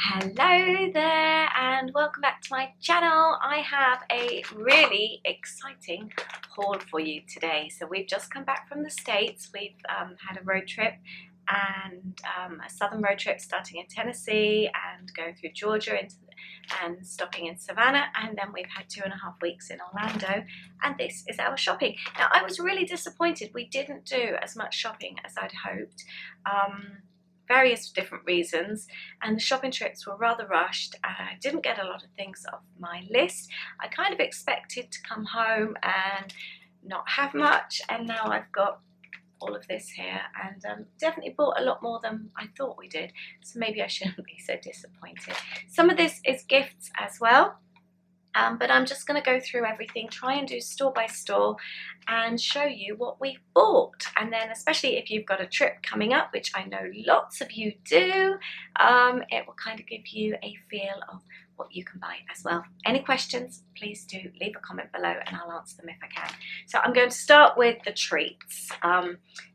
Hello there and welcome back to my channel. I have a really exciting haul for you today. So we've just come back from the States. We've had a road trip and a southern road trip starting in Tennessee and going through Georgia and stopping in Savannah, and then we've had 2.5 weeks in Orlando, and this is our shopping. Now I was really disappointed we didn't do as much shopping as I'd hoped. Various different reasons, and the shopping trips were rather rushed. I didn't get a lot of things off my list. I kind of expected to come home and not have much, and now I've got all of this here, and definitely bought a lot more than I thought we did, so maybe I shouldn't be so disappointed. Some of this is gifts as well. But I'm just going to go through everything, try and do store by store and show you what we've bought. And then especially if you've got a trip coming up, which I know lots of you do, it will kind of give you a feel of what you can buy as well. Any questions, please do leave a comment below and I'll answer them if I can. So I'm going to start with the treats.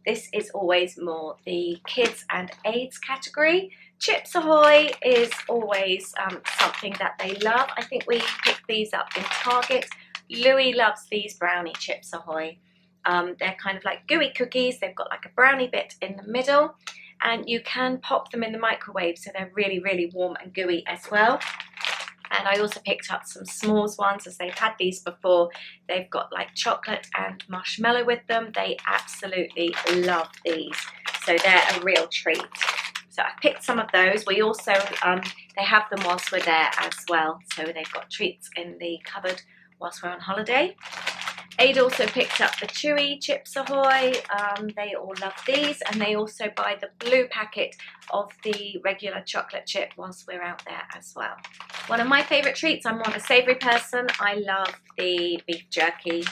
This is always more the kids and aids category. Chips Ahoy is always something that they love. I think we picked these up in Target. Louis loves these brownie Chips Ahoy. They're kind of like gooey cookies. They've got like a brownie bit in the middle, and you can pop them in the microwave, so they're really, really warm and gooey as well. And I also picked up some s'mores ones, as they've had these before. They've got like chocolate and marshmallow with them. They absolutely love these, so they're a real treat. So I picked some of those. We also, they have them whilst we're there as well. So they've got treats in the cupboard whilst we're on holiday. Aid also picked up the chewy Chips Ahoy. They all love these, and they also buy the blue packet of the regular chocolate chip whilst we're out there as well. One of my favourite treats, I'm more of a savoury person. I love the beef jerky.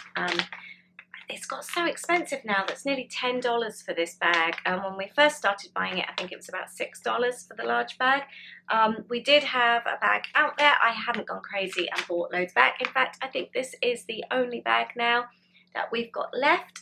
It's got so expensive now. That's nearly $10 for this bag. When we first started buying it, I think it was about $6 for the large bag. We did have a bag out there. I haven't gone crazy and bought loads back. In fact, I think this is the only bag now that we've got left.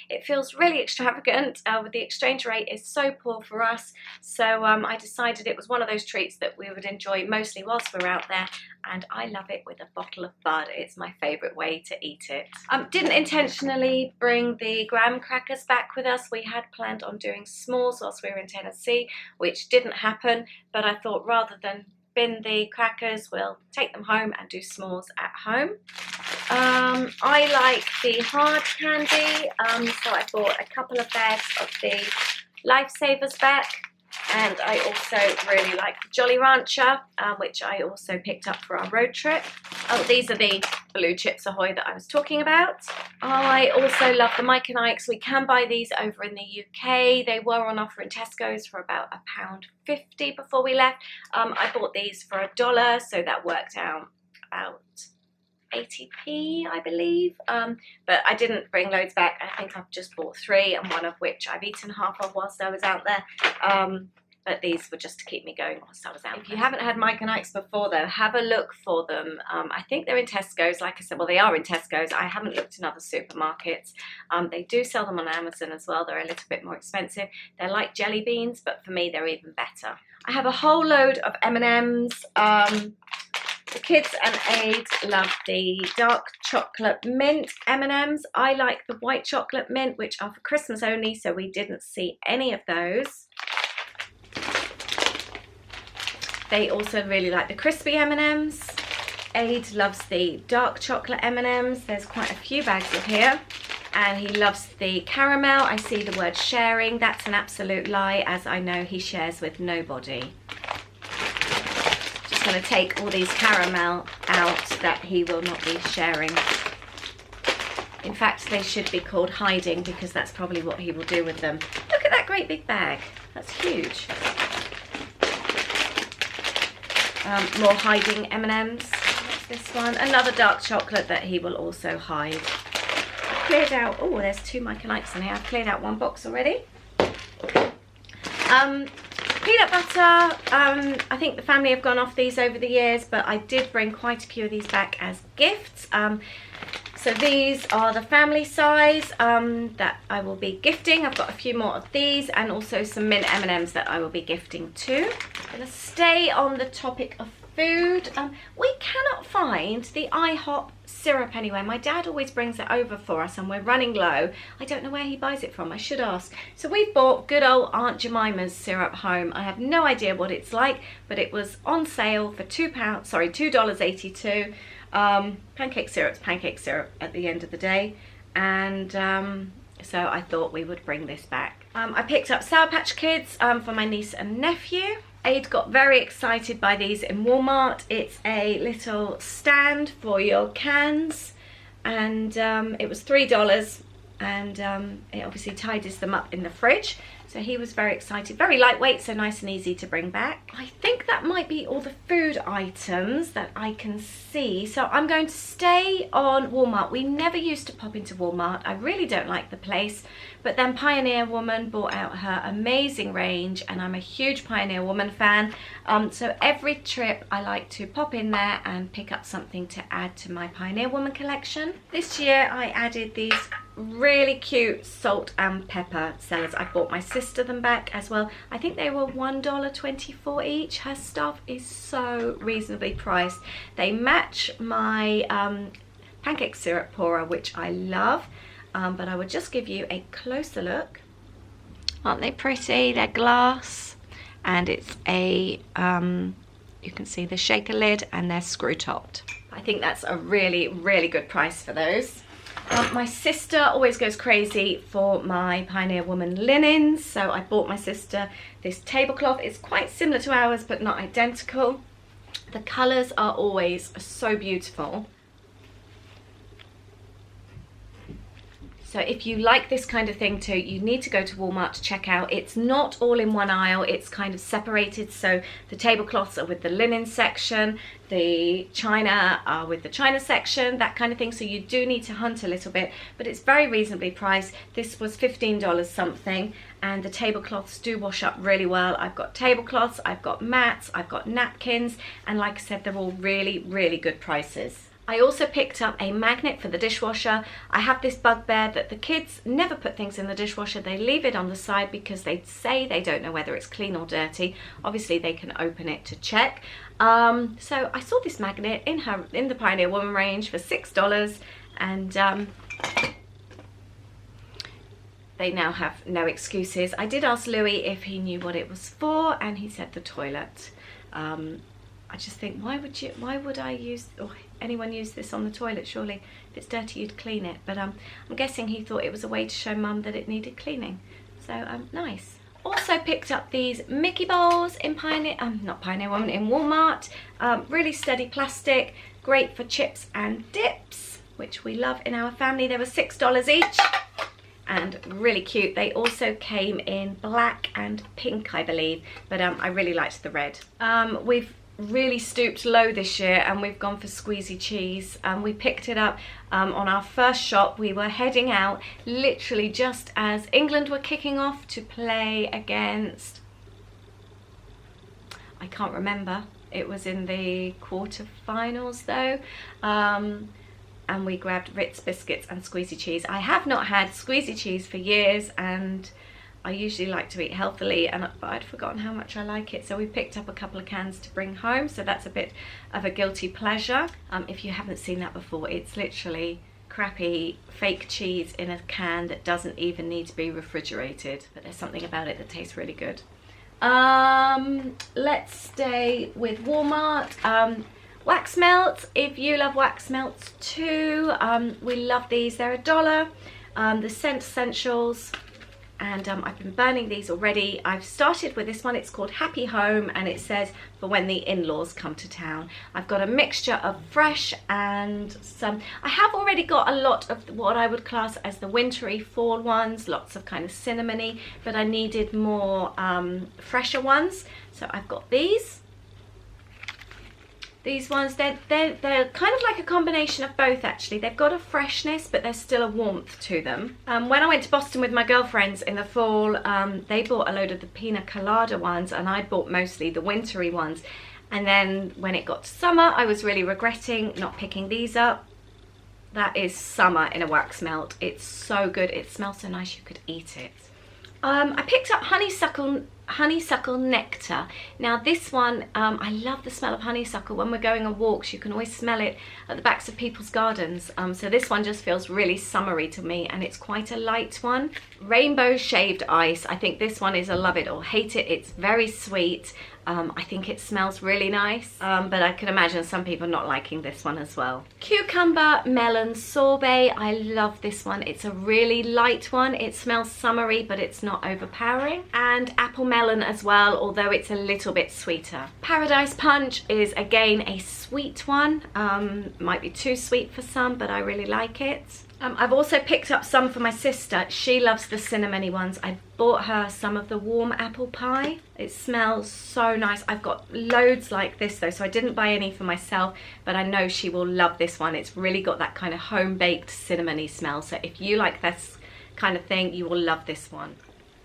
It feels really extravagant. The exchange rate is so poor for us, so I decided it was one of those treats that we would enjoy mostly whilst we're out there, and I love it with a bottle of bud. It's my favourite way to eat it. Didn't intentionally bring the graham crackers back with us. We had planned on doing s'mores whilst we were in Tennessee, which didn't happen, but I thought rather than bin the crackers, we'll take them home and do s'mores at home. I like the hard candy, so I bought a couple of bags of the Lifesavers back, and I also really like the Jolly Rancher, which I also picked up for our road trip. Oh, these are the blue Chips Ahoy that I was talking about. I also love the Mike and Ike's. We can buy these over in the UK. They were on offer in Tesco's for about £1.50 before we left. I bought these for $1, so that worked out about 80p, I believe, but I didn't bring loads back. I think I've just bought 3, and one of which I've eaten half of whilst I was out there, but these were just to keep me going whilst I was out there. If you haven't had Mike and Ike's before though, have a look for them. I think they're in Tesco's. Like I said, well, they are in Tesco's. I haven't looked in other supermarkets. They do sell them on Amazon as well. They're a little bit more expensive. They're like jelly beans, but for me they're even better. I have a whole load of M&Ms. The kids and Aid love the dark chocolate mint M&Ms. I like the white chocolate mint, which are for Christmas only, so we didn't see any of those. They also really like the crispy M&Ms. Aid loves the dark chocolate M&Ms. There's quite a few bags of here. And he loves the caramel. I see the word sharing. That's an absolute lie, as I know he shares with nobody. Going to take all these caramel out that he will not be sharing. In fact, they should be called hiding, because that's probably what he will do with them. Look at that great big bag. That's huge. More hiding M&Ms. What's this one? Another dark chocolate that he will also hide. I've cleared out, oh, there's 2 Mike and Ike's in here. I've cleared out 1 box already. Peanut butter, I think the family have gone off these over the years, but I did bring quite a few of these back as gifts. So these are the family size that I will be gifting. I've got a few more of these and also some mint M&Ms that I will be gifting too. I'm going to stay on the topic of food. We cannot find the IHOP syrup anywhere. My dad always brings it over for us and we're running low. I don't know where he buys it from. I should ask. So we've bought good old Aunt Jemima's syrup home. I have no idea what it's like, but it was on sale for $2.82. Pancake syrup at the end of the day, and so I thought we would bring this back. I picked up Sour Patch Kids for my niece and nephew. Aid got very excited by these in Walmart. It's a little stand for your cans, and it was $3, and it obviously tidies them up in the fridge. So he was very excited. Very lightweight, so nice and easy to bring back. I think that might be all the food items that I can see. So I'm going to stay on Walmart. We never used to pop into Walmart. I really don't like the place. But then Pioneer Woman brought out her amazing range, and I'm a huge Pioneer Woman fan. So every trip I like to pop in there and pick up something to add to my Pioneer Woman collection. This year I added these really cute salt and pepper sellers. I bought my sister them back as well. I think they were $1.24 each. Her stuff is so reasonably priced. They match my pancake syrup pourer, which I love. But I would just give you a closer look. Aren't they pretty? They're glass, and it's a you can see the shaker lid, and they're screw topped. I think that's a really, really good price for those. My sister always goes crazy for my Pioneer Woman linens, so I bought my sister this tablecloth. It's quite similar to ours, but not identical. The colours are always so beautiful. So if you like this kind of thing too, you need to go to Walmart to check out. It's not all in one aisle, it's kind of separated. So the tablecloths are with the linen section, the china are with the china section, that kind of thing. So you do need to hunt a little bit, but it's very reasonably priced. This was $15 something, and the tablecloths do wash up really well. I've got tablecloths, I've got mats, I've got napkins, and like I said, they're all really, really good prices. I also picked up a magnet for the dishwasher. I have this bugbear that the kids never put things in the dishwasher. They leave it on the side because they say they don't know whether it's clean or dirty. Obviously they can open it to check. So I saw this magnet in the Pioneer Woman range for $6, and they now have no excuses. I did ask Louis if he knew what it was for, and he said the toilet. I just think, why would I use, or anyone use this on the toilet? Surely if it's dirty you'd clean it. But I'm guessing he thought it was a way to show Mum that it needed cleaning. So nice. Also picked up these Mickey bowls in not Pioneer Woman, in Walmart. Really sturdy plastic, great for chips and dips, which we love in our family. They were $6 each, and really cute. They also came in black and pink, I believe, but I really liked the red. We've really stooped low this year, and we've gone for squeezy cheese. We picked it up on our first shop. We were heading out literally just as England were kicking off to play against, I can't remember, it was in the quarterfinals though, and we grabbed Ritz biscuits and squeezy cheese. I have not had squeezy cheese for years, and I usually like to eat healthily, but I'd forgotten how much I like it, so we picked up a couple of cans to bring home. So that's a bit of a guilty pleasure. If you haven't seen that before, it's literally crappy fake cheese in a can that doesn't even need to be refrigerated, but there's something about it that tastes really good. Let's stay with Walmart. Wax melts, if you love wax melts too, we love these. They're $1. The Scent Essentials, and I've been burning these already. I've started with this one. It's called Happy Home, and it says for when the in-laws come to town. I've got a mixture of fresh and some, I have already got a lot of what I would class as the wintry fall ones, lots of kind of cinnamony, but I needed more fresher ones. So I've got these. These ones, they're kind of like a combination of both actually. They've got a freshness, but there's still a warmth to them. When I went to Boston with my girlfriends in the fall, they bought a load of the pina colada ones, and I bought mostly the wintry ones. And then when it got to summer, I was really regretting not picking these up. That is summer in a wax melt. It's so good. It smells so nice you could eat it. I picked up honeysuckle nectar. Now this one, I love the smell of honeysuckle. When we're going on walks, you can always smell it at the backs of people's gardens. So this one just feels really summery to me, and it's quite a light one. Rainbow shaved ice. I think this one is a love it or hate it. It's very sweet. I think it smells really nice, but I can imagine some people not liking this one as well. Cucumber melon sorbet. I love this one. It's a really light one. It smells summery, but it's not overpowering. And apple melon as well, although it's a little bit sweeter. Paradise punch is again a sweet one. Might be too sweet for some, but I really like it. I've also picked up some for my sister. She loves the cinnamony ones. I bought her some of the warm apple pie. It smells so nice. I've got loads like this though, so I didn't buy any for myself, but I know she will love this one. It's really got that kind of home-baked cinnamony smell. So if you like this kind of thing, you will love this one.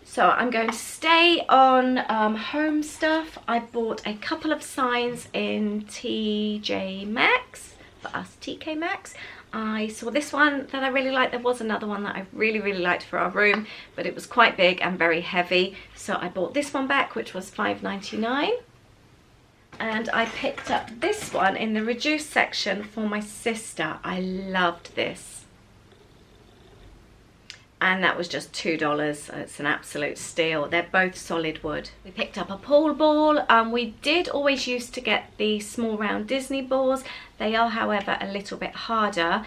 So I'm going to stay on home stuff. I bought a couple of signs in TJ Maxx, for us TK Maxx. I saw this one that I really liked. There was another one that I really liked for our room, but it was quite big and very heavy. So I bought this one back, which was $5.99. And I picked up this one in the reduced section for my sister. I loved this. And that was just $2. It's an absolute steal. They're both solid wood. We picked up a pool ball. We did always used to get the small round Disney balls. They are, however, a little bit harder.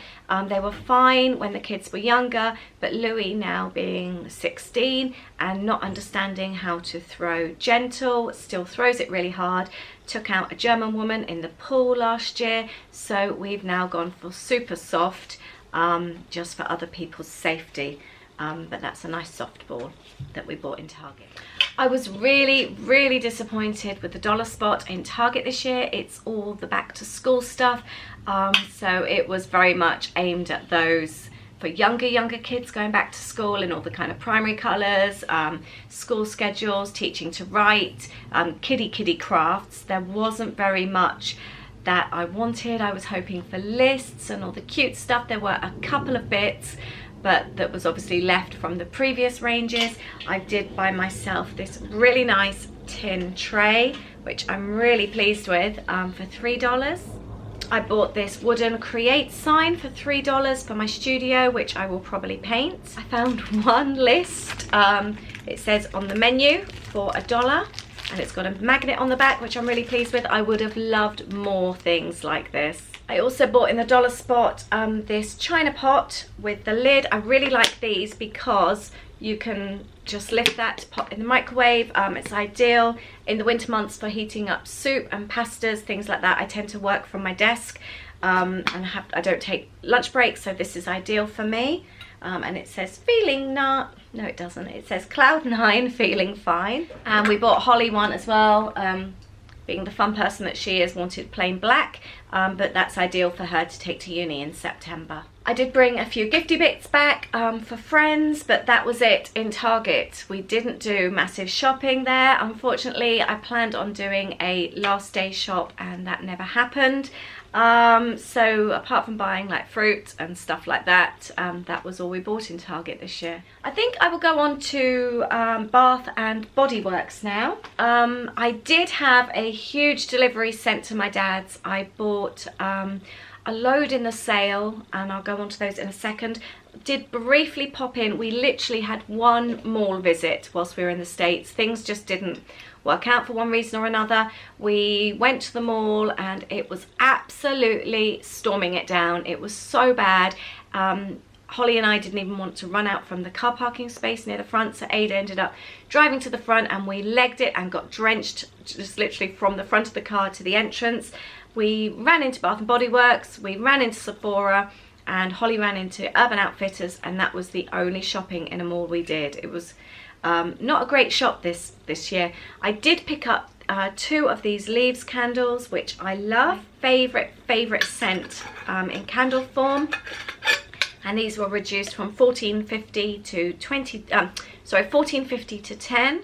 They were fine when the kids were younger, but Louis, now being 16 and not understanding how to throw gentle, still throws it really hard. Took out a German woman in the pool last year, so we've now gone for super soft, just for other people's safety. But that's a nice soft ball that we bought in Target. I was really disappointed with the dollar spot in Target this year. It's all the back to school stuff, so it was very much aimed at those for younger kids going back to school in all the kind of primary colours, school schedules, teaching to write, kiddie crafts. There wasn't very much that I wanted. I was hoping for lists and all the cute stuff. There were a couple of bits, but that was obviously left from the previous ranges. I did buy myself this really nice tin tray, which I'm really pleased with, for $3. I bought this wooden create sign for $3 for my studio, which I will probably paint. I found one list. It says on the menu for $1, and it's got a magnet on the back, which I'm really pleased with. I would have loved more things like this. I also bought in the dollar spot this china pot with the lid. I really like these because you can just lift that, pop in the microwave. It's ideal in the winter months for heating up soup and pastas, things like that. I tend to work from my desk and I don't take lunch breaks, so this is ideal for me. And it says feeling no it doesn't, it says cloud 9 feeling fine. And we bought Holly one as well. Being the fun person that she is, wanted plain black, but that's ideal for her to take to uni in September. I did bring a few gifty bits back for friends, but that was it in Target. We didn't do massive shopping there, unfortunately. I planned on doing a last day shop and that never happened. So apart from buying like fruit and stuff like that, that was all we bought in Target this year. I think I will go on to Bath and Body Works now. I did have a huge delivery sent to my dad's. I bought a load in the sale, and I'll go on to those in a second. Did briefly pop in. We literally had one mall visit whilst we were in the States. Things just didn't work out for one reason or another. We went to the mall and it was absolutely storming it down. It was so bad. Holly and I didn't even want to run out from the car parking space near the front, so Ada ended up driving to the front and we legged it and got drenched just literally from the front of the car to the entrance. We ran into Bath and Body Works, we ran into Sephora, and Holly ran into Urban Outfitters, and that was the only shopping in a mall we did. It was not a great shop this year. I did pick up 2 of these leaves candles, which I love. Favorite scent in candle form. And these were reduced from $14.50 to $14.50 to $10.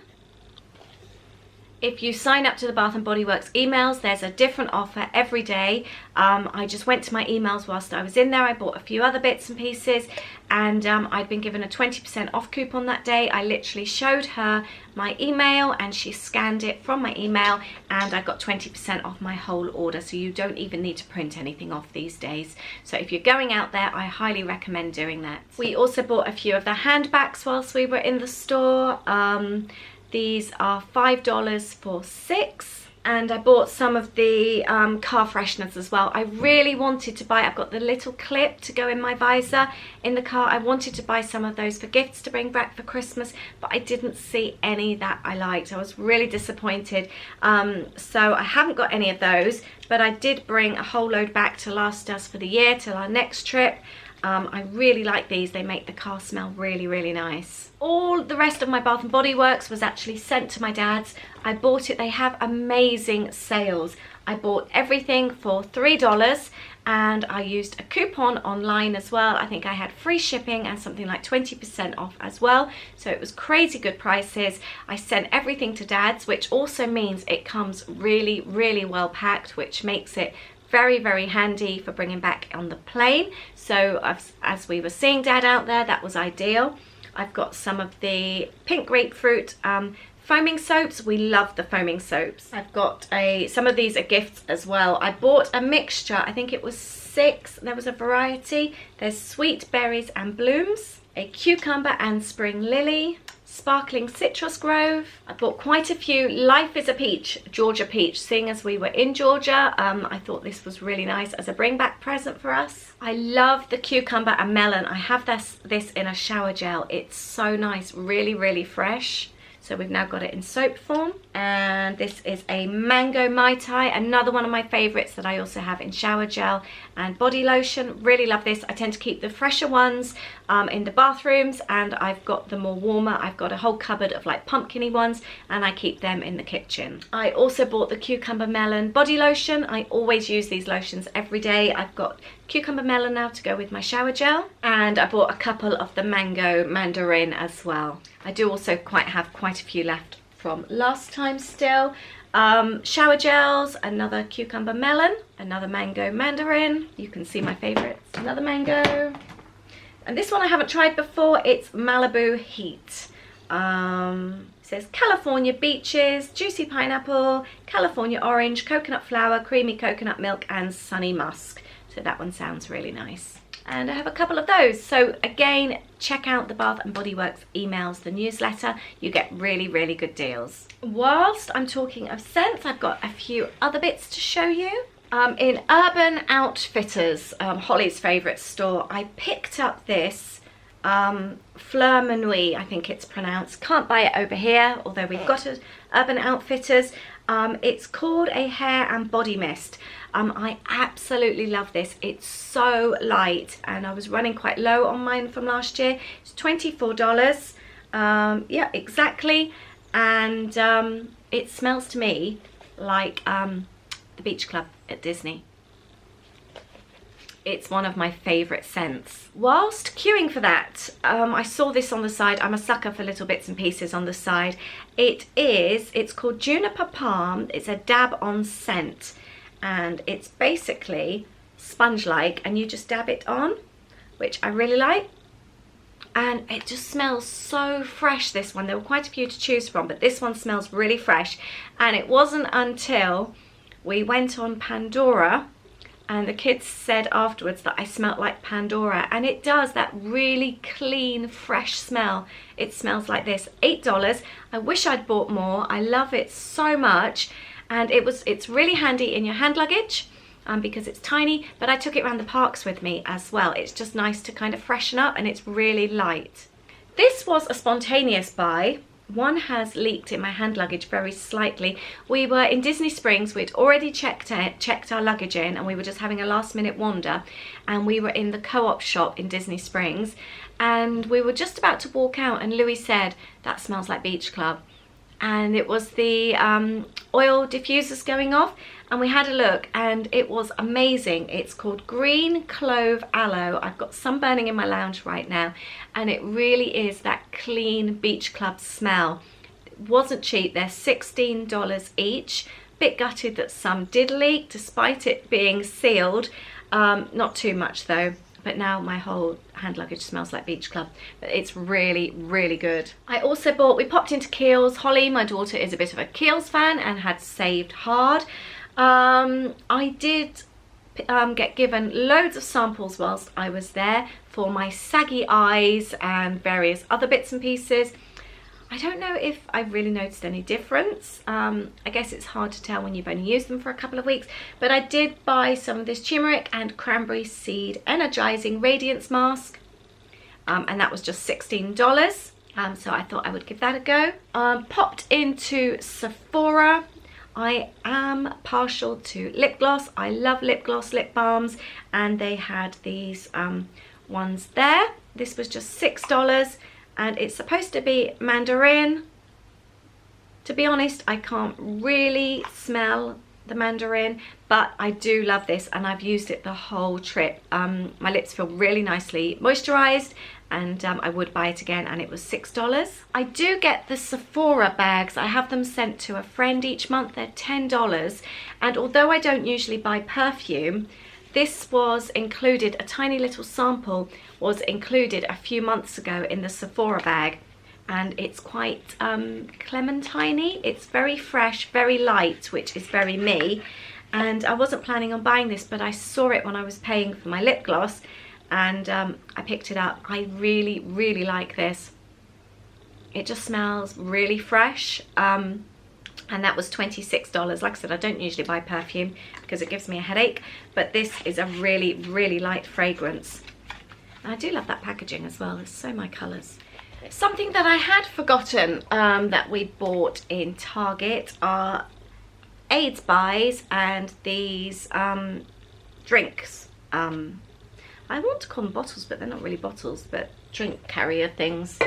If you sign up to the Bath & Body Works emails, there's a different offer every day. I just went to my emails whilst I was in there. I bought a few other bits and pieces, and I'd been given a 20% off coupon that day. I literally showed her my email and she scanned it from my email, and I got 20% off my whole order. So you don't even need to print anything off these days. So if you're going out there, I highly recommend doing that. We also bought a few of the handbags whilst we were in the store. These are $5 for 6. And I bought some of the car fresheners as well. I really wanted to buy, I've got the little clip to go in my visor in the car. I wanted to buy some of those for gifts to bring back for Christmas, but I didn't see any that I liked. I was really disappointed. So I haven't got any of those, but I did bring a whole load back to last us for the year till our next trip. I really like these. They make the car smell really, really nice. All the rest of my Bath & Body Works was actually sent to my dad's. I bought it. They have amazing sales. I bought everything for $3, and I used a coupon online as well. I think I had free shipping and something like 20% off as well. So it was crazy good prices. I sent everything to dad's, which also means it comes really, really well packed, which makes it very, very handy for bringing back on the plane. So as we were seeing Dad out there, that was ideal. I've got some of the pink grapefruit foaming soaps. We love the foaming soaps. I've got some of these are gifts as well. I bought a mixture, I think it was 6. There was a variety. There's sweet berries and blooms, a cucumber and spring lily, sparkling citrus grove. I bought quite a few. Life is a peach, Georgia peach. Seeing as we were in Georgia, I thought this was really nice as a bring back present for us. I love the cucumber and melon. I have this in a shower gel. It's so nice, really, really fresh. So we've now got it in soap form. And this is a mango Mai Tai, another one of my favorites that I also have in shower gel and body lotion. Really love this. I tend to keep the fresher ones in the bathrooms, and I've got the more warmer. I've got a whole cupboard of like pumpkin-y ones, and I keep them in the kitchen. I also bought the cucumber melon body lotion. I always use these lotions every day. I've got cucumber melon now to go with my shower gel, and I bought a couple of the mango mandarin as well. I do also have quite a few left from last time still. Shower gels, another cucumber melon, another mango mandarin. You can see my favorites. Another mango. And this one I haven't tried before. It's Malibu Heat. It says California beaches, juicy pineapple, California orange, coconut flour, creamy coconut milk, and sunny musk. So that one sounds really nice. And I have a couple of those. So again, check out the Bath & Body Works emails, the newsletter. You get really, really good deals. Whilst I'm talking of scents, I've got a few other bits to show you. In Urban Outfitters, Holly's favourite store, I picked up this Fleur Menuis, I think it's pronounced. Can't buy it over here, although we've got it. Urban Outfitters. It's called a hair and body mist. I absolutely love this. It's so light, and I was running quite low on mine from last year. It's $24. Yeah, exactly. And it smells to me like the Beach Club at Disney. It's one of my favourite scents. Whilst queuing for that, I saw this on the side. I'm a sucker for little bits and pieces on the side. It's called Juniper Palm. It's a dab on scent, and it's basically sponge-like, and you just dab it on, which I really like. And it just smells so fresh, this one. There were quite a few to choose from, but this one smells really fresh. And it wasn't until we went on Pandora, and the kids said afterwards that I smelled like Pandora, and it does, that really clean, fresh smell. It smells like this. $8. I wish I'd bought more. I love it so much, and it's really handy in your hand luggage because it's tiny, but I took it around the parks with me as well. It's just nice to kind of freshen up, and it's really light. This was a spontaneous buy. One has leaked in my hand luggage very slightly. We were in Disney Springs. We'd already checked our luggage in, and we were just having a last minute wander, and we were in the co-op shop in Disney Springs, and we were just about to walk out, and Louis said, "That smells like Beach Club." And it was the oil diffusers going off, and we had a look, and it was amazing. It's called Green Clove Aloe. I've got some burning in my lounge right now, and it really is that clean Beach Club smell. wasn't cheap. They're $16 each. Bit gutted that some did leak despite it being sealed. Not too much though. But now my whole hand luggage smells like Beach Club. But it's really, really good. I also bought, we popped into Kiehl's. Holly, my daughter, is a bit of a Kiehl's fan and had saved hard. I did get given loads of samples whilst I was there for my saggy eyes and various other bits and pieces. I don't know if I've really noticed any difference. I guess it's hard to tell when you've only used them for a couple of weeks, but I did buy some of this turmeric and cranberry seed energizing radiance mask, and that was just $16. So I thought I would give that a go. Popped into Sephora. I am partial to lip gloss. I love lip gloss, lip balms, and they had these ones there. This was just $6. And it's supposed to be mandarin. To be honest, I can't really smell the mandarin, but I do love this and I've used it the whole trip. My lips feel really nicely moisturized, and I would buy it again, and it was $6. I do get the Sephora bags. I have them sent to a friend each month. They're $10, and although I don't usually buy perfume, this was included, a tiny little sample was included a few months ago in the Sephora bag, and it's quite clementine-y. It's very fresh, very light, which is very me, and I wasn't planning on buying this, but I saw it when I was paying for my lip gloss, and I picked it up. I really, really like this. It just smells really fresh. And that was $26. Like I said, I don't usually buy perfume because it gives me a headache, but this is a really, really light fragrance. And I do love that packaging as well. It's so my colours. Something that I had forgotten that we bought in Target are AIDS buys and these drinks. I want to call them bottles, but they're not really bottles, but drink carrier things.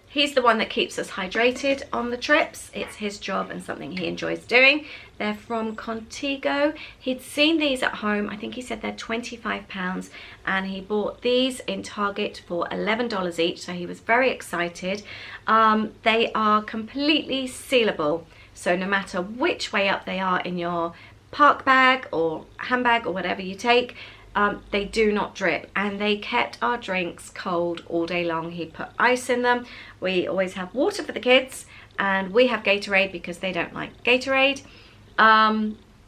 He's the one that keeps us hydrated on the trips. It's his job and something he enjoys doing. They're from Contigo. He'd seen these at home. I think he said they're £25, and he bought these in Target for $11 each, so he was very excited. They are completely sealable, so no matter which way up they are in your park bag or handbag or whatever you take, they do not drip, and they kept our drinks cold all day long. He put ice in them. We always have water for the kids, and we have Gatorade because they don't like Gatorade.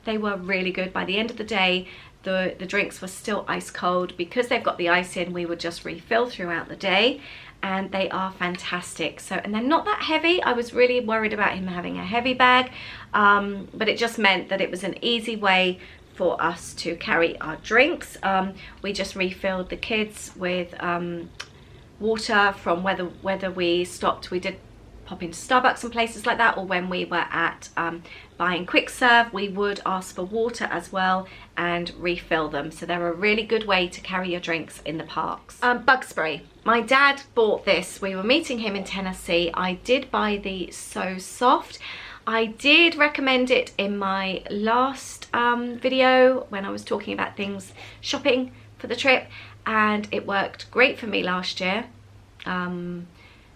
They were really good. By the end of the day, the drinks were still ice cold. Because they've got the ice in, we would just refill throughout the day, and they are fantastic. So, and they're not that heavy. I was really worried about him having a heavy bag, but it just meant that it was an easy way for us to carry our drinks. We just refilled the kids with water from whether we stopped. We did pop into Starbucks and places like that, or when we were at buying quick serve, we would ask for water as well and refill them. So they're a really good way to carry your drinks in the parks. Bug spray. My dad bought this. We were meeting him in Tennessee. I did buy the So Soft. I did recommend it in my last video when I was talking about things shopping for the trip, and it worked great for me last year.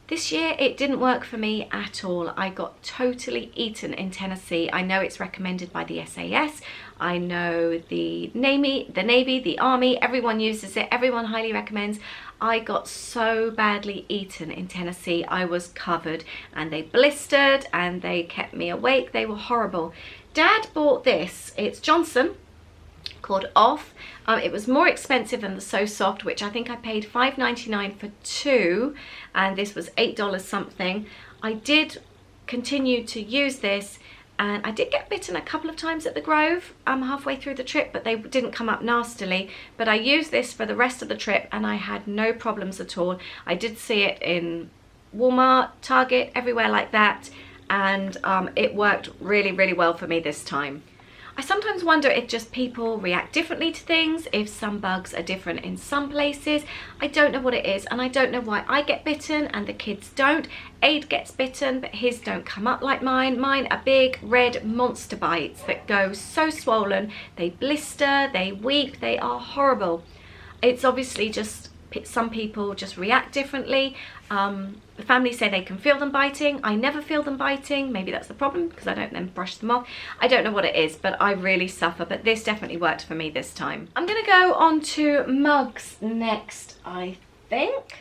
This year it didn't work for me at all. I got totally eaten in Tennessee. I know it's recommended by the SAS. I know the Navy, the Army, everyone uses it. Everyone highly recommends. I got so badly eaten in Tennessee. I was covered, and they blistered and they kept me awake. They were horrible. Dad bought this. It's Johnson, called Off. It was more expensive than the So Soft, which I think I paid $5.99 for two, and this was $8 something. I did continue to use this, and I did get bitten a couple of times at the Grove halfway through the trip, but they didn't come up nastily. But I used this for the rest of the trip, and I had no problems at all. I did see it in Walmart, Target, everywhere like that, and it worked really, really well for me this time. I sometimes wonder if just people react differently to things, if some bugs are different in some places. I don't know what it is, and I don't know why I get bitten and the kids don't. Aid gets bitten, but his don't come up like mine. Mine are big red monster bites that go so swollen. They blister, they weep, they are horrible. It's obviously just Some people just react differently. The family say they can feel them biting. I never feel them biting. Maybe that's the problem because I don't then brush them off. I don't know what it is, but I really suffer. But this definitely worked for me this time. I'm going to go on to mugs next, I think.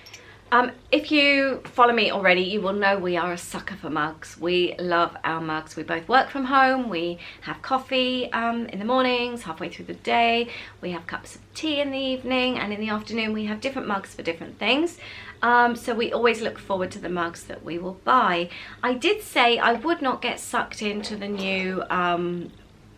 If you follow me already, you will know we are a sucker for mugs. We love our mugs. We both work from home. We have coffee in the mornings, halfway through the day. We have cups of tea in the evening, and in the afternoon we have different mugs for different things. So we always look forward to the mugs that we will buy. I did say I would not get sucked into the new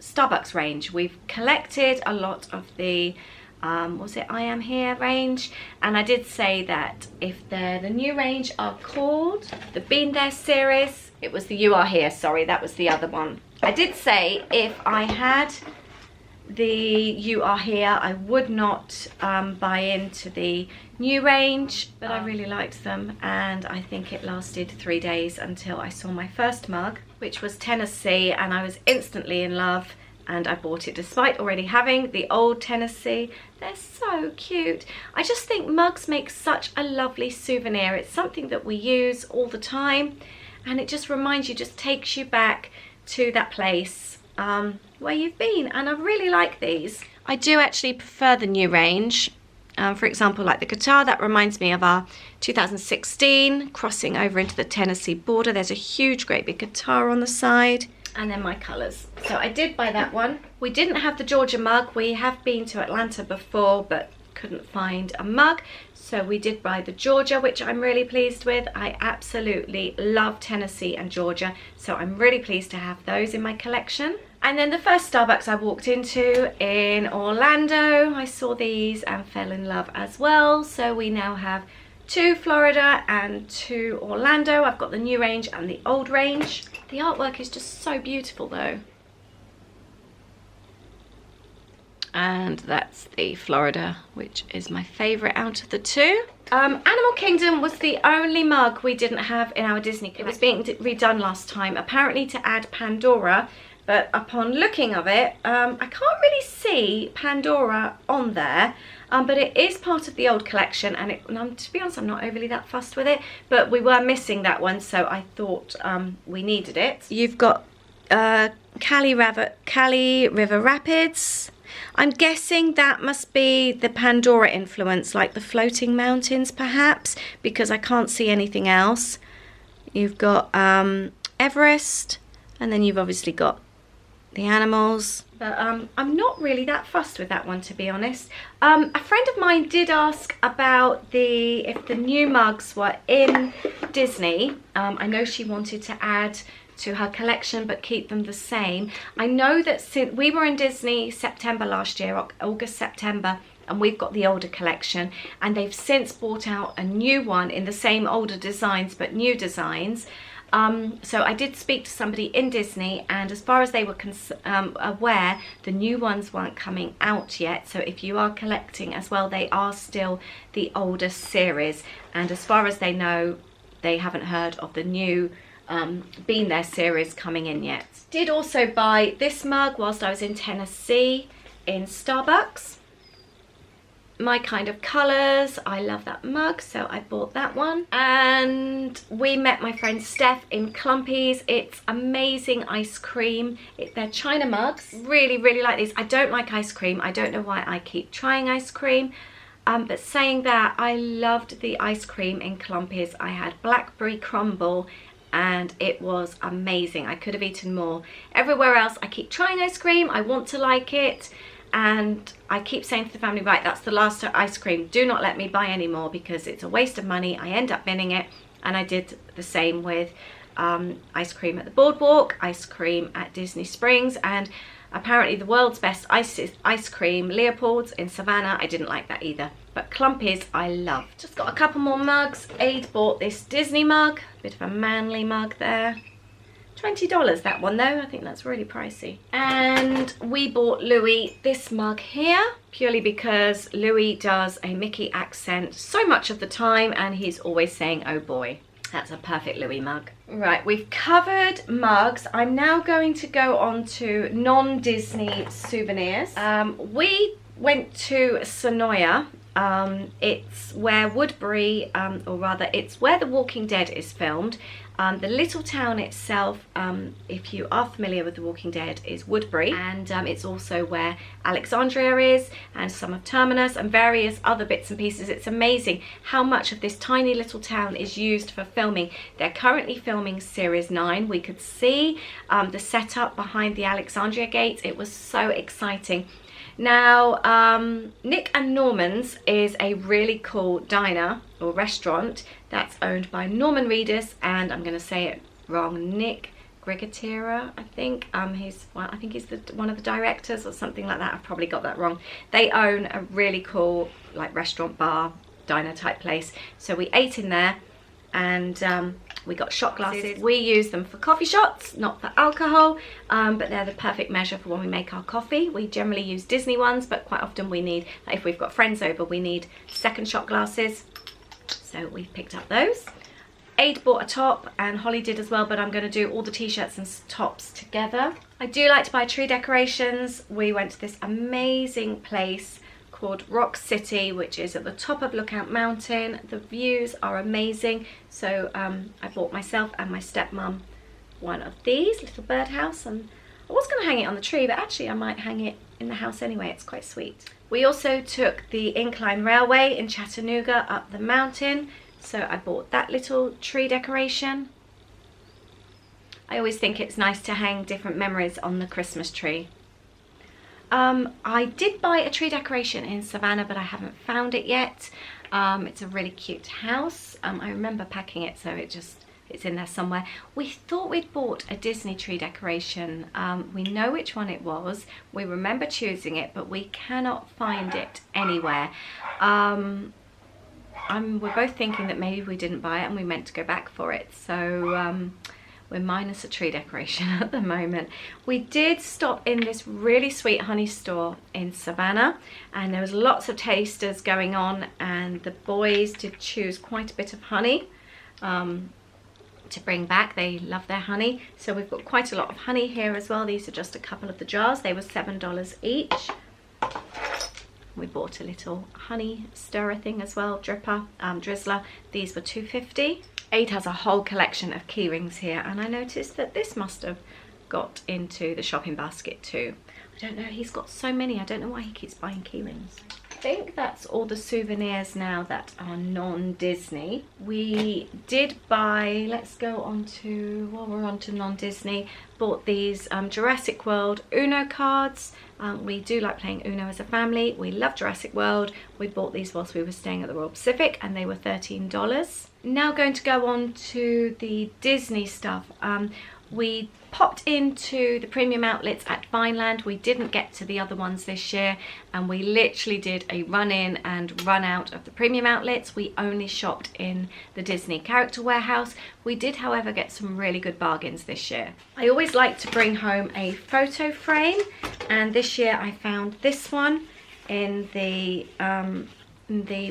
Starbucks range. We've collected a lot of the was it I Am Here range, and I did say that if the new range are called the Been There series, it was the You Are Here, sorry, that was the other one. I did say if I had the You Are Here I would not buy into the new range, but I really liked them, and I think it lasted 3 days until I saw my first mug, which was Tennessee, and I was instantly in love. And I bought it despite already having the old Tennessee. They're so cute. I just think mugs make such a lovely souvenir. It's something that we use all the time, and it just reminds you, just takes you back to that place where you've been, and I really like these. I do actually prefer the new range. For example, like the guitar, that reminds me of our 2016 crossing over into the Tennessee border. There's a huge, great big guitar on the side. And then my colours. So I did buy that one. We didn't have the Georgia mug. We have been to Atlanta before, but couldn't find a mug. So we did buy the Georgia, which I'm really pleased with. I absolutely love Tennessee and Georgia, so I'm really pleased to have those in my collection. And then the first Starbucks I walked into in Orlando, I saw these and fell in love as well. So we now have 2 Florida and 2 Orlando. I've got the new range and the old range. The artwork is just so beautiful though. And that's the Florida, which is my favourite out of the 2. Animal Kingdom was the only mug we didn't have in our Disney collection. It was being redone last time, apparently to add Pandora, but upon looking of it, I can't really see Pandora on there. But it is part of the old collection, and to be honest, I'm not overly that fussed with it, but we were missing that one, so I thought we needed it. You've got Cali River Rapids. I'm guessing that must be the Pandora influence, like the floating mountains perhaps, because I can't see anything else. You've got Everest, and then you've obviously got the animals, but I'm not really that fussed with that one, to be honest. A friend of mine did ask about if the new mugs were in Disney. I know she wanted to add to her collection but keep them the same. I know that since we were in Disney September last year, August, September, and we've got the older collection, and they've since brought out a new one in the same older designs but new designs. So I did speak to somebody in Disney, and as far as they were aware, the new ones weren't coming out yet. So if you are collecting as well, they are still the older series, and as far as they know, they haven't heard of the new Been There series coming in yet. Did also buy this mug whilst I was in Tennessee in Starbucks. My kind of colours, I love that mug, so I bought that one. And we met my friend Steph in Clumpies. It's amazing ice cream. They're China mugs. Really, really like these. I don't like ice cream. I don't know why I keep trying ice cream. But saying that, I loved the ice cream in Clumpies. I had blackberry crumble, and it was amazing. I could have eaten more. Everywhere else, I keep trying ice cream. I want to like it. And I keep saying to the family, right, that's the last ice cream. Do not let me buy any more because it's a waste of money. I end up binning it. And I did the same with ice cream at the boardwalk, ice cream at Disney Springs, and apparently the world's best ice cream, Leopold's in Savannah. I didn't like that either. But Clumpies, I love. Just got a couple more mugs. Aid bought this Disney mug, bit of a manly mug there. $20 that one though. I think that's really pricey. And we bought Louis this mug here purely because Louis does a Mickey accent so much of the time, and he's always saying oh boy. That's a perfect Louis mug. Right, we've covered mugs. I'm now going to go on to non-Disney souvenirs. We went to Sonoya It's where Woodbury, or rather it's where The Walking Dead is filmed. The little town itself, if you are familiar with The Walking Dead, is Woodbury, and it's also where Alexandria is, and some of Terminus, and various other bits and pieces. It's amazing how much of this tiny little town is used for filming. They're currently filming Series 9. We could see the setup behind the Alexandria Gate. It was so exciting. Now, Nick and Norman's is a really cool diner or restaurant that's owned by Norman Reedus, and I'm going to say it wrong, Nick Grigatira, I think. I think he's one of the directors or something like that. I've probably got that wrong. They own a really cool like restaurant, bar, diner type place. So we ate in there, and we got shot glasses. We use them for coffee shots, not for alcohol, but they're the perfect measure for when we make our coffee. We generally use Disney ones, but quite often we need, like if we've got friends over, we need second shot glasses. So we've picked up those. Aid bought a top, and Holly did as well, but I'm going to do all the t-shirts and tops together. I do like to buy tree decorations. We went to this amazing place called Rock City, which is at the top of Lookout Mountain. The views are amazing. So I bought myself and my stepmom one of these, little birdhouse, and I was going to hang it on the tree, but actually I might hang it in the house anyway. It's quite sweet. We also took the incline railway in Chattanooga up the mountain, so I bought that little tree decoration. I always think it's nice to hang different memories on the Christmas tree. I did buy a tree decoration in Savannah, but I haven't found it yet. It's a really cute house. I remember packing it, so it's in there somewhere. We thought we'd bought a Disney tree decoration. We know which one it was. We remember choosing it, but we cannot find it anywhere. We're both thinking that maybe we didn't buy it and we meant to go back for it. So we're minus a tree decoration at the moment. We did stop in this really sweet honey store in Savannah, and there was lots of tasters going on, and the boys did choose quite a bit of honey to bring back. They love their honey, so we've got quite a lot of honey here as well. These are just a couple of the jars. They were $7 each. We bought a little honey stirrer thing as well, drizzler. These were $2.50. Aid has a whole collection of key rings here, and I noticed that this must have got into the shopping basket too. I don't know, he's got so many. I don't know why he keeps buying key rings. I think that's all the souvenirs now that are non-Disney. We did buy, let's go on to, while we're on to non-Disney, bought these Jurassic World Uno cards. We do like playing Uno as a family. We love Jurassic World. We bought these whilst we were staying at the Royal Pacific, and they were $13. Now going to go on to the Disney stuff. We popped into the premium outlets at Vineland. We didn't get to the other ones this year, and we literally did a run in and run out of the premium outlets. We only shopped in the Disney Character Warehouse. We did, however, get some really good bargains this year. I always like to bring home a photo frame, and this year I found this one in the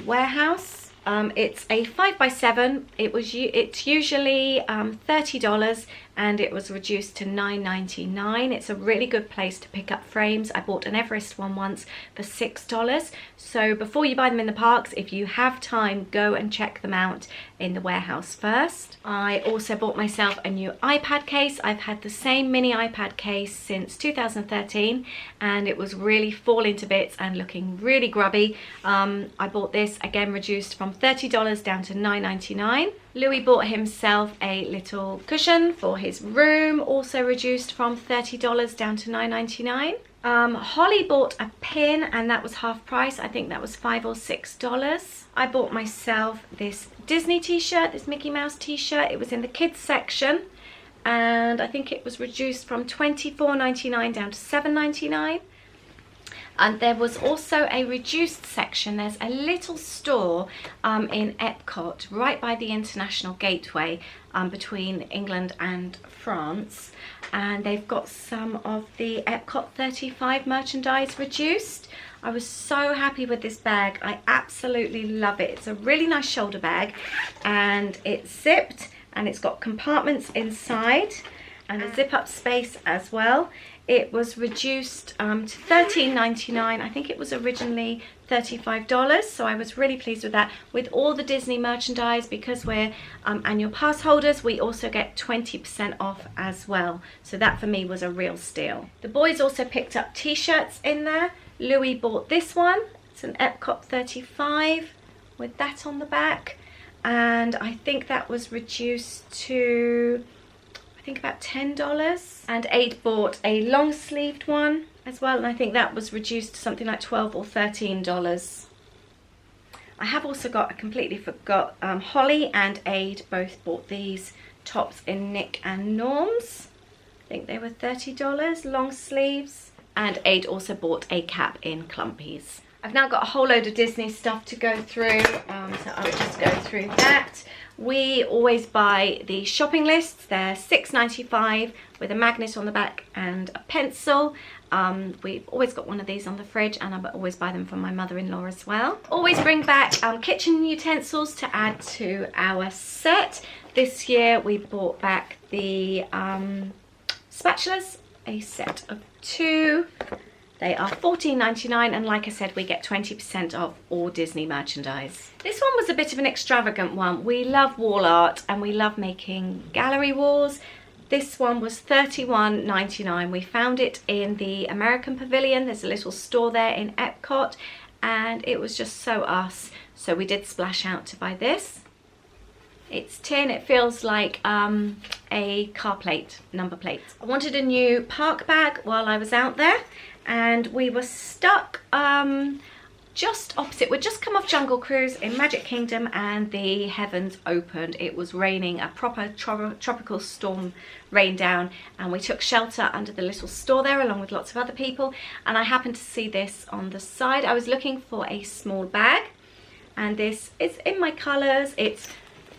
warehouse. It's a 5x7. It's usually $30, and it was reduced to $9.99. It's a really good place to pick up frames. I bought an Everest one once for $6. So before you buy them in the parks, if you have time, go and check them out in the warehouse first. I also bought myself a new iPad case. I've had the same mini iPad case since 2013, and it was really falling to bits and looking really grubby. I bought this, again reduced from $30 down to $9.99. Louis bought himself a little cushion for his room, also reduced from $30 down to $9.99. Holly bought a pin, and that was half price. I think that was $5 or $6. I bought myself this Disney t-shirt, this Mickey Mouse t-shirt. It was in the kids section, and I think it was reduced from $24.99 down to $7.99. And there was also a reduced section. There's a little store in Epcot, right by the International Gateway, between England and France. And they've got some of the Epcot 35 merchandise reduced. I was so happy with this bag. I absolutely love it. It's a really nice shoulder bag, and it's zipped, and it's got compartments inside and a zip up space as well. it was reduced to $13.99. I think it was originally $35, so I was really pleased with that. With all the Disney merchandise, because we're annual pass holders, we also get 20% off as well. So that for me was a real steal. The boys also picked up t-shirts in there. Louis bought this one. It's an Epcot 35 with that on the back. And I think that was reduced to, I think, about $10. And Aid bought a long sleeved one as well, and I think that was reduced to something like $12 or $13. I have also got, I completely forgot, Holly and Aid both bought these tops in Nick and Norm's. I think they were $30, long sleeves. And Aid also bought a cap in Clumpies. I've now got a whole load of Disney stuff to go through, so I'll just go through that. We always buy the shopping lists. They're $6.95 with a magnet on the back and a pencil. We've always got one of these on the fridge, and I always buy them from my mother-in-law as well. Always bring back kitchen utensils to add to our set. This year we bought back the spatulas, a set of 2. They are $14.99, and like I said, we get 20% off all Disney merchandise. This one was a bit of an extravagant one. We love wall art and we love making gallery walls. This one was $31.99. We found it in the American Pavilion. There's a little store there in Epcot, and it was just so us. So we did splash out to buy this. It's tin. It feels like a car plate, number plate. I wanted a new park bag while I was out there, and we were stuck just opposite. We'd just come off Jungle Cruise in Magic Kingdom, and the heavens opened. It was raining, a proper tropical storm rained down, and we took shelter under the little store there along with lots of other people. And I happened to see this on the side. I was looking for a small bag, and this is in my colours. It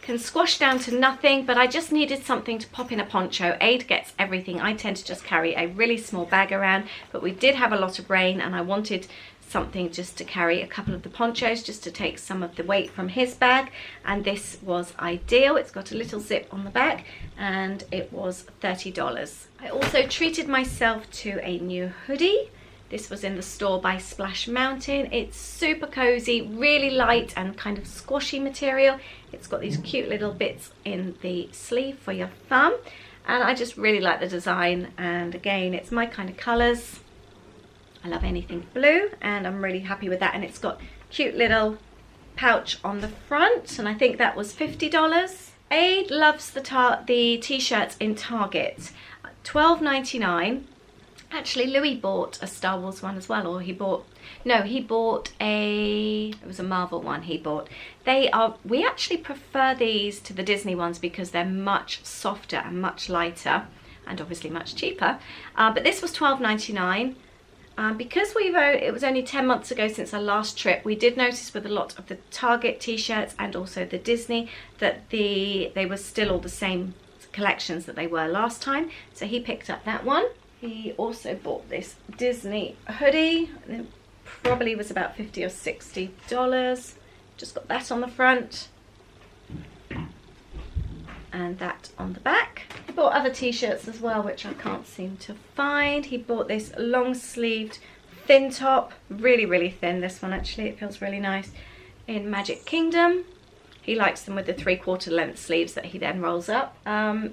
can squash down to nothing, but I just needed something to pop in a poncho. Aid gets everything. I tend to just carry a really small bag around, but we did have a lot of rain, and I wanted something just to carry a couple of the ponchos, just to take some of the weight from his bag, and this was ideal. It's got a little zip on the back, and it was $30. I also treated myself to a new hoodie. This was in the store by Splash Mountain. It's super cozy, really light and kind of squashy material. It's got these cute little bits in the sleeve for your thumb, and I just really like the design, and again, it's my kind of colours. I love anything blue, and I'm really happy with that. And it's got cute little pouch on the front, and I think that was $50. Aid loves the t-shirts in Target, $12.99. Actually, Louis bought a Star Wars one as well, or he bought it was a Marvel one he bought. We actually prefer these to the Disney ones because they're much softer and much lighter, and obviously much cheaper. But this was $12.99. Because it was only 10 months ago since our last trip, we did notice with a lot of the Target t-shirts and also the Disney that they were still all the same collections that they were last time. So he picked up that one. He also bought this Disney hoodie. It probably was about $50 or $60. Just got that on the front and that on the back. He bought other t-shirts as well, which I can't seem to find. He bought this long sleeved thin top, really, really thin, this one actually, it feels really nice, in Magic Kingdom. He likes them with the 3/4 length sleeves that he then rolls up.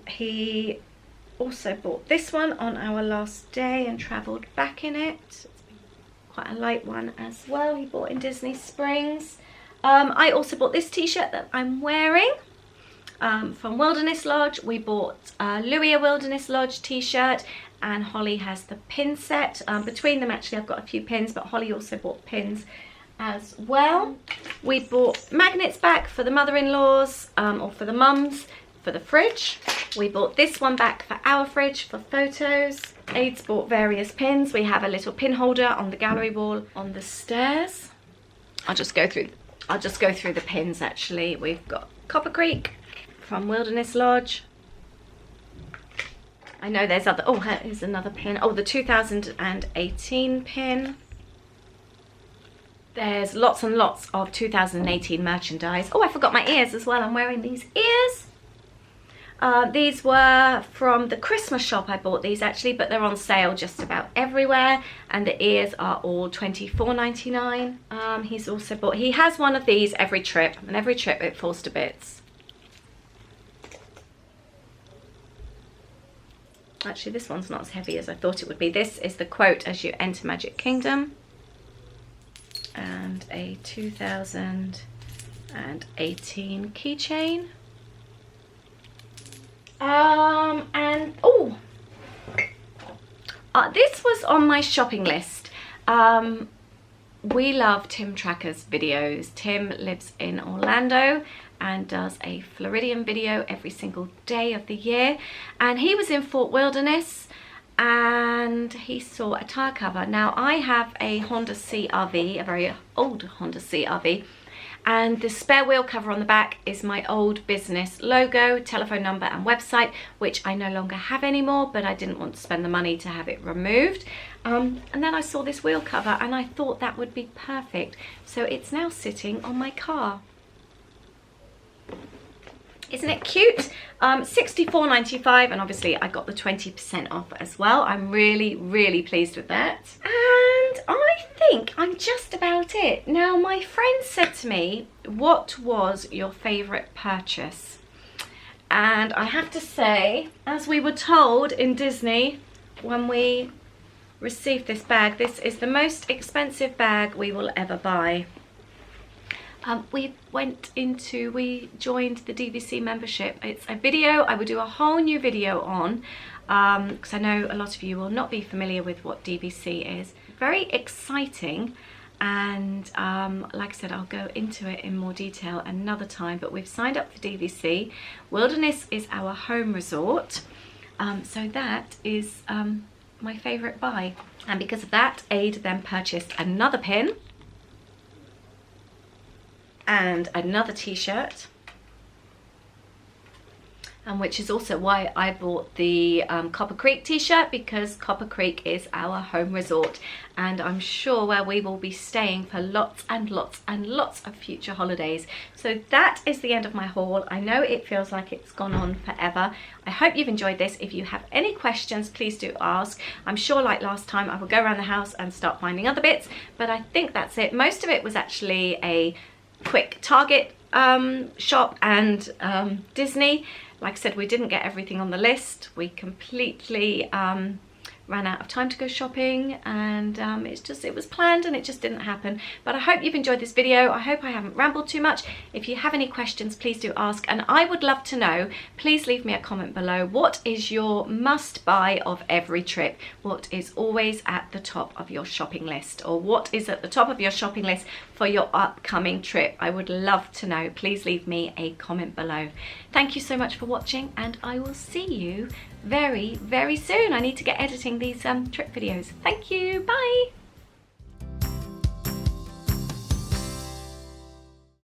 He also bought this one on our last day and travelled back in it. It's quite a light one as well. He bought in Disney Springs. I also bought this t-shirt that I'm wearing from Wilderness Lodge. We bought Louis a Wilderness Lodge t-shirt, and Holly has the pin set. Between them actually I've got a few pins, but Holly also bought pins as well. We bought magnets back for the mother-in-laws, or for the mums, for the fridge. We bought this one back for our fridge for photos. Aid's bought various pins. We have a little pin holder on the gallery wall on the stairs. I'll just go through the pins actually. We've got Copper Creek from Wilderness Lodge. I know there's other, oh, here's another pin. Oh, the 2018 pin. There's lots and lots of 2018 merchandise. Oh, I forgot my ears as well. I'm wearing these ears. These were from the Christmas shop. I bought these actually, but they're on sale just about everywhere, and the ears are all $24.99. He's also bought, he has one of these every trip, and every trip it falls to bits. Actually, this one's not as heavy as I thought it would be. This is the quote as you enter Magic Kingdom, and a 2018 keychain. And oh, this was on my shopping list. We love Tim Tracker's videos. Tim lives in Orlando and does a Floridian video every single day of the year, and he was in Fort Wilderness and he saw a tire cover. Now I have a Honda CRV, a very old Honda CRV, and the spare wheel cover on the back is my old business logo, telephone number and website, which I no longer have anymore, but I didn't want to spend the money to have it removed. And then I saw this wheel cover and I thought that would be perfect. So it's now sitting on my car. Isn't it cute? $64.95, and obviously I got the 20% off as well. I'm really, really pleased with that. And I think I'm just about it. Now, my friend said to me, what was your favorite purchase? And I have to say, as we were told in Disney when we received this bag, this is the most expensive bag we will ever buy. We joined the DVC membership. It's a video I will do a whole new video on, because I know a lot of you will not be familiar with what DVC is. Very exciting, and like I said, I'll go into it in more detail another time, but we've signed up for DVC. Wilderness is our home resort, so that is my favourite buy, and because of that, Aid then purchased another pin and another t-shirt, and which is also why I bought the Copper Creek t-shirt, because Copper Creek is our home resort, and I'm sure where we will be staying for lots and lots and lots of future holidays. So that is the end of my haul. I know it feels like it's gone on forever. I hope you've enjoyed this. If you have any questions, please do ask. I'm sure, like last time, I will go around the house and start finding other bits, but I think that's it. Most of it was actually a quick Target shop and Disney. Like I said, we didn't get everything on the list. We completely ran out of time to go shopping, and it was planned and it just didn't happen. But I hope you've enjoyed this video. I hope I haven't rambled too much. If you have any questions, please do ask, and I would love to know. Please leave me a comment below. What is your must buy of every trip? What is always at the top of your shopping list, or what is at the top of your shopping list for your upcoming trip? I would love to know. Please leave me a comment below. Thank you so much for watching, and I will see you very, very soon. I need to get editing these trip videos. Thank you. Bye.